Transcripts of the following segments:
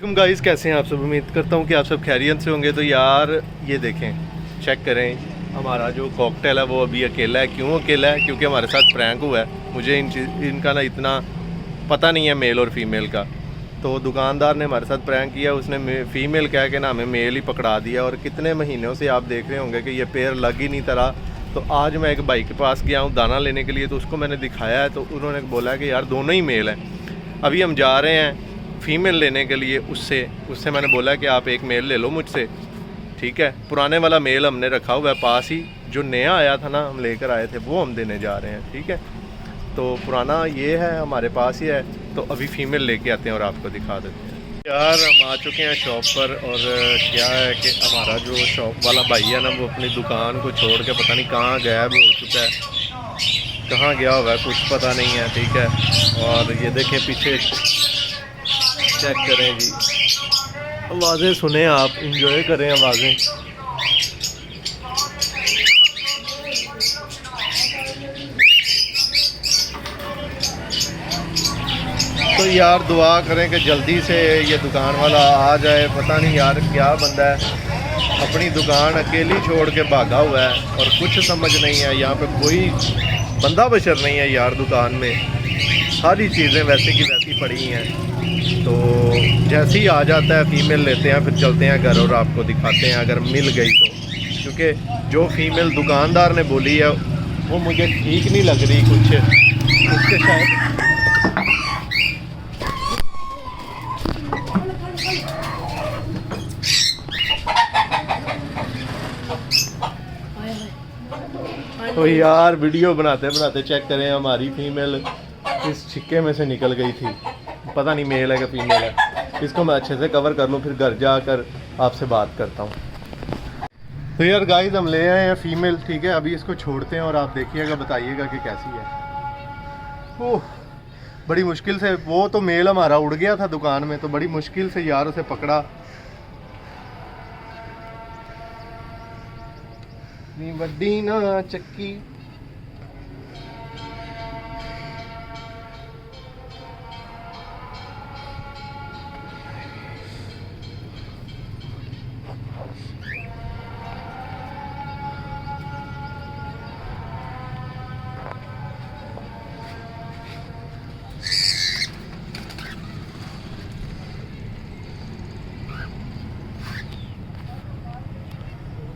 वालेकुम गाइस, कैसे हैं आप सब। उम्मीद करता हूँ कि आप सब खैरियत से होंगे। तो यार ये देखें, चेक करें, हमारा जो कॉकटेल है वो अभी अकेला है। क्यों अकेला है? क्योंकि हमारे साथ प्रैंक हुआ है। मुझे इनका ना इतना पता नहीं है मेल और फीमेल का। तो दुकानदार ने हमारे साथ प्रैंक किया, उसने फ़ीमेल कह के ना हमें मेल ही पकड़ा दिया। और कितने महीनों से आप देख रहे होंगे कि ये पेयर लग ही नहीं तरह। तो आज मैं एक भाई के पास गया हूँ दाना लेने के लिए, तो उसको मैंने दिखाया है, तो उन्होंने बोला कि यार दोनों ही मेल हैं। अभी हम जा रहे हैं फ़ीमेल लेने के लिए। उससे मैंने बोला कि आप एक मेल ले लो मुझसे, ठीक है। पुराने वाला मेल हमने रखा हुआ है पास ही, जो नया आया था ना हम लेकर आए थे, वो हम देने जा रहे हैं, ठीक है। तो पुराना ये है हमारे पास ही है, तो अभी फ़ीमेल लेके आते हैं और आपको दिखा देते हैं। यार हम आ चुके हैं शॉप पर, और क्या है कि हमारा जो शॉप वाला भाई है ना, वो अपनी दुकान को छोड़ के पता नहीं कहाँ गायब हो चुका है। कहाँ गया हुआ है कुछ पता नहीं है, ठीक है। और ये देखें पीछे, चेक करें जी, आवाज़ें सुने आप, इंजॉय करें आवाज़ें। तो यार दुआ करें कि जल्दी से ये दुकान वाला आ जाए। पता नहीं यार क्या बंदा है, अपनी दुकान अकेली छोड़ के भागा हुआ है और कुछ समझ नहीं है। यहाँ पे कोई बंदा बशर नहीं है यार दुकान में, सारी चीज़ें वैसे की वैसी पड़ी हैं। तो जैसे ही आ जाता है फ़ीमेल लेते हैं, फिर चलते हैं घर और आपको दिखाते हैं अगर मिल गई तो। क्योंकि जो फ़ीमेल दुकानदार ने बोली है वो मुझे ठीक नहीं लग रही कुछ, उसके शायद तो यार वीडियो बनाते बनाते चेक करें, हमारी फ़ीमेल इस छिक्के में से निकल गई थी। पता नहीं मेल है कि फीमेल है। इसको मैं अच्छे से कवर कर लूँ, फिर घर जाकर आपसे बात करता हूँ। तो यार गाइस हम ले आए हैं फ़ीमेल, ठीक है। अभी इसको छोड़ते हैं और आप देखिएगा, बताइएगा कि कैसी है। ओह बड़ी मुश्किल से, वो तो मेल हमारा उड़ गया था दुकान में, तो बड़ी मुश्किल से यार उसे पकड़ा। वड्डी ना चक्की।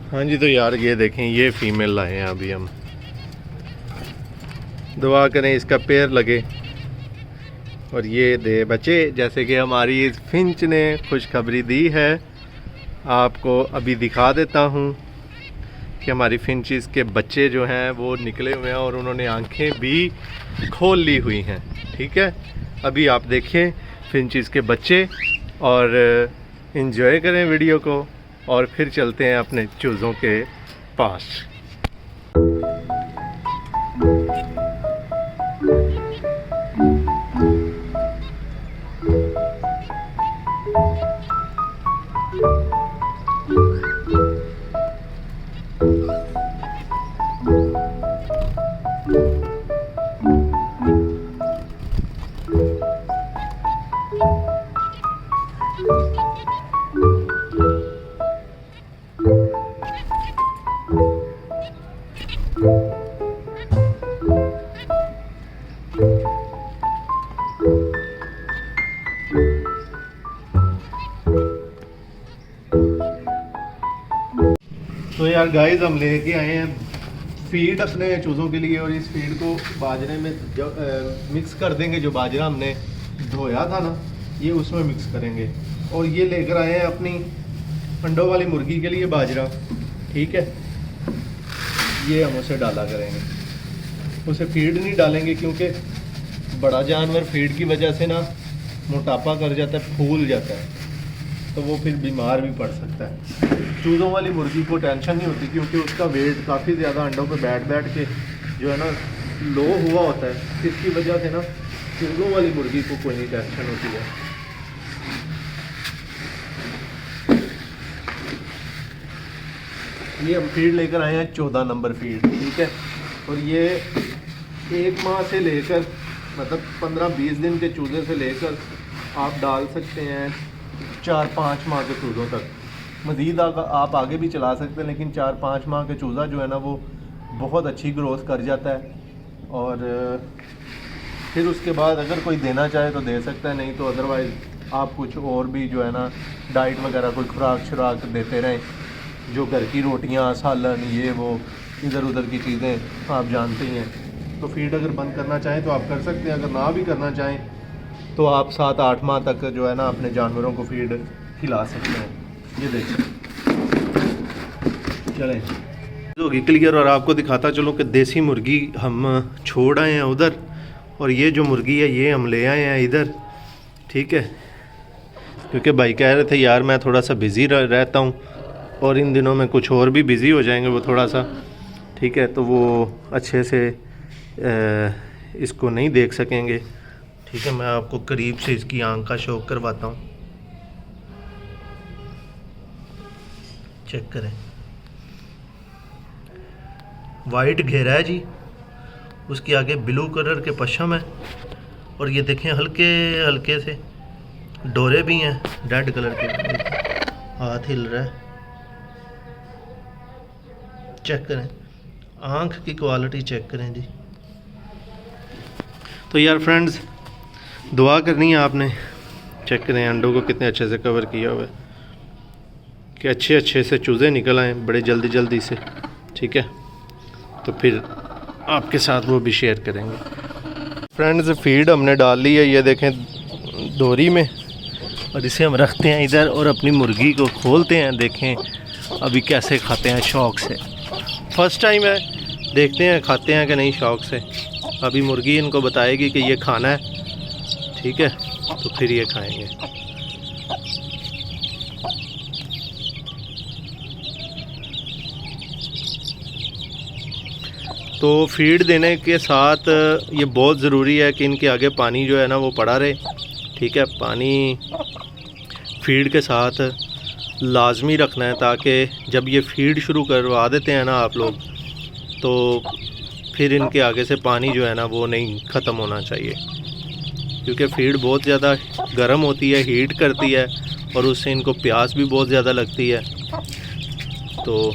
हाँ जी, तो यार ये देखें, ये फ़ीमेल लाए हैं अभी हम। दुआ करें इसका पैर लगे और ये दे बच्चे, जैसे कि हमारी इस फिंच ने खुशखबरी दी है। आपको अभी दिखा देता हूँ कि हमारी फिंचिस के बच्चे जो हैं वो निकले हुए हैं और उन्होंने आंखें भी खोल ली हुई हैं, ठीक है। अभी आप देखें फिंचिस के बच्चे और इन्जॉय करें वीडियो को, और फिर चलते हैं अपने चूज़ों के पास। तो यार गाइस हम लेके आए हैं फीड अपने चूज़ों के लिए, और इस फीड को बाजरे में मिक्स कर देंगे। जो बाजरा हमने धोया था ना, ये उसमें मिक्स करेंगे। और ये लेकर आए हैं अपनी अंडों वाली मुर्गी के लिए बाजरा, ठीक है। ये हम उसे डाला करेंगे, उसे फीड नहीं डालेंगे क्योंकि बड़ा जानवर फीड की वजह से ना मोटापा कर जाता है, फूल जाता है, तो वो फिर बीमार भी पड़ सकता है। चूज़ों वाली मुर्गी को टेंशन नहीं होती क्योंकि उसका वेट काफ़ी ज़्यादा अंडों पे बैठ के जो है ना लो हुआ होता है। इसकी वजह से ना चूज़ों वाली मुर्गी को कोई नहीं टेंशन होती है। ये हम फीड लेकर आए हैं 14 नंबर फीड, ठीक है। और ये 1 माह से लेकर मतलब 15-20 दिन के चूज़े से लेकर आप डाल सकते हैं 4-5 माह के चूज़ों तक। मज़ीद आप आगे भी चला सकते हैं, लेकिन 4-5 माह के चूज़ा जो है ना वो बहुत अच्छी ग्रोथ कर जाता है। और फिर उसके बाद अगर कोई देना चाहे तो दे सकता है, नहीं तो अदरवाइज़ आप कुछ और भी जो है ना डाइट वगैरह कोई खुराक शुराक देते रहें, जो घर की रोटियां, सालन, ये वो इधर उधर की चीज़ें आप जानते ही हैं। तो फीड अगर बंद करना चाहें तो आप कर सकते हैं, अगर ना भी करना चाहें तो आप 7-8 माह तक जो है ना अपने जानवरों को फीड खिला सकते हैं। ये देखिए, चलें होगी क्लियर। और आपको दिखाता चलूँ कि देसी मुर्गी हम छोड़ आए हैं उधर, और ये जो मुर्गी है ये हम ले आए हैं इधर, ठीक है। क्योंकि भाई कह रहे थे यार मैं थोड़ा सा बिज़ी रहता हूँ और इन दिनों में कुछ और भी बिज़ी हो जाएंगे वो थोड़ा सा, ठीक है, तो वो अच्छे से इसको नहीं देख सकेंगे, ठीक है। मैं आपको करीब से इसकी आंख का शौक करवाता हूँ, चेक करें। वाइट घेरा है जी, उसके आगे ब्लू कलर के पश्चिम है, और ये देखें हल्के हल्के से डोरे भी हैं रेड कलर के, हाथ हिल रहा है, चेक करें। आंख की क्वालिटी चेक करें जी। तो यार फ्रेंड्स दुआ करनी है आपने, चेक करें अंडों को कितने अच्छे से कवर किया हुआ है, कि अच्छे अच्छे से चूज़े निकल आएँ बड़े जल्दी जल्दी से, ठीक है। तो फिर आपके साथ वो भी शेयर करेंगे। फ्रेंड्स फीड हमने डाल ली है, ये देखें दोरी में, और इसे हम रखते हैं इधर और अपनी मुर्गी को खोलते हैं, देखें अभी कैसे खाते हैं शौक़ से। फर्स्ट टाइम है, देखते हैं खाते हैं कि नहीं शौक़ से। अभी मुर्गी इनको बताएगी कि ये खाना है, ठीक है, तो फिर ये खाएंगे। तो फीड देने के साथ ये बहुत ज़रूरी है कि इनके आगे पानी जो है ना वो पड़ा रहे, ठीक है। पानी फीड के साथ लाजमी रखना है, ताकि जब ये फीड शुरू करवा देते हैं ना आप लोग, तो फिर इनके आगे से पानी जो है ना वो नहीं ख़त्म होना चाहिए, क्योंकि फीड बहुत ज़्यादा गर्म होती है, हीट करती है, और उससे इनको प्यास भी बहुत ज़्यादा लगती है, तो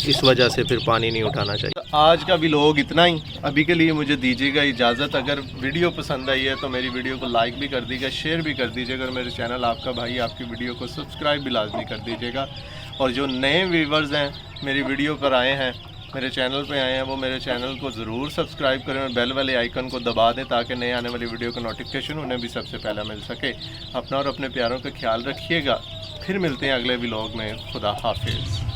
इस वजह से फिर पानी नहीं उठाना चाहिए। आज का व्लॉग इतना ही, अभी के लिए मुझे दीजिएगा इजाज़त। अगर वीडियो पसंद आई है तो मेरी वीडियो को लाइक भी कर दीजिएगा, शेयर भी कर दीजिएगा, और मेरे चैनल आपका भाई आपकी वीडियो को सब्सक्राइब भी लाजमी कर दीजिएगा। और जो नए व्यूवर्स हैं मेरी वीडियो पर आए हैं, मेरे चैनल पे आए हैं, वो मेरे चैनल को ज़रूर सब्सक्राइब करें और बेल वाले आइकन को दबा दें, ताकि नए आने वाली वीडियो का नोटिफिकेशन उन्हें भी सबसे पहले मिल सके। अपना और अपने प्यारों का ख्याल रखिएगा, फिर मिलते हैं अगले व्लॉग में। खुदा हाफिज़।